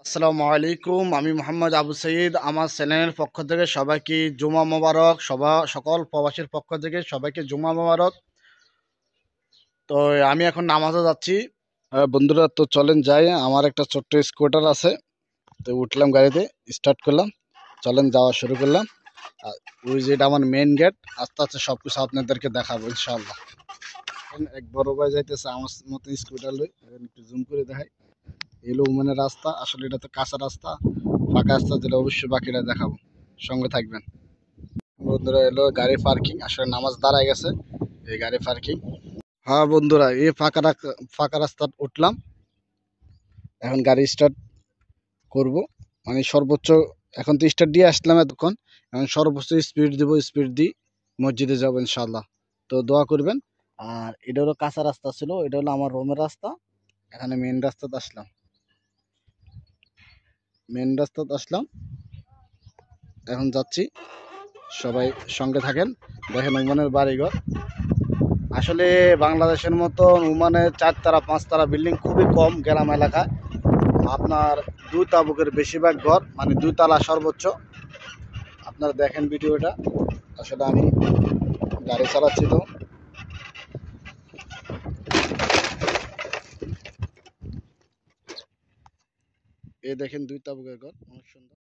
আসসালামু আলাইকুম। আমি মোহাম্মদ আবু সঈদ। আমার চ্যানেলের পক্ষ থেকে সবাইকে জুমা মোবারক। সকল প্রবাসীর পক্ষ থেকে সবাইকে জুমা মোবারক। তো আমি এখন নামাজে যাচ্ছি। বন্ধুরা, তো চলেন যাই। আমার একটা ছোট্ট স্কুটার আছে, তো উঠলাম গাড়িতে, স্টার্ট করলাম, চলেন যাওয়া শুরু করলাম। আর ওই যে এটা আমার মেইন গেট। আস্তে আস্তে সব কিছু আপনাদেরকে দেখাবো ইনশাআল্লাহ। এক বড় ভাই যাইতেছে আমার মতো স্কুটার লই, একটু জুম করে দেখাই। এলো উমানের রাস্তা, আসলে এটা তো কাঁচা রাস্তা, ফাঁকা রাস্তা দিলে অবশ্যই বাকিটা দেখাবো, সঙ্গে থাকবেন। বন্ধুরা, এলো গাড়ি পার্কিং, আসলে নামাজ দাঁড়ায় গেছে, এই গাড়ি পার্কিং। হ্যাঁ বন্ধুরা, এই ফাঁকা রাস্তা উঠলাম, এখন গাড়ি স্টার্ট করব। মানে সর্বোচ্চ, এখন তো স্টার্ট দিয়ে আসলাম এতক্ষণ, এখন সর্বোচ্চ স্পিড দিব, স্পিড দিয়ে মসজিদে যাবো ইনশাল্লাহ। তো দোয়া করবেন। আর এটা হলো কাঁচা রাস্তা ছিল, এটা হলো আমার রোমের রাস্তা। এখানে মেন রাস্তাতে আসলাম, এখন যাচ্ছি। সবাই সঙ্গে থাকেন। দেখেন ওমানের বাড়িঘর, আসলে বাংলাদেশের মতন ওমানে 4 তারা 5 তারা বিল্ডিং খুবই কম গ্রাম এলাকায়। আপনার 2 তাবুকের বেশিরভাগ ঘর, মানে 2 তালা সর্বোচ্চ। আপনারা দেখেন ভিডিওটা। আসলে আমি গাড়ি চালাচ্ছি, তো এই দেখেন 2 তাবুকের ঘর, অনেক সুন্দর।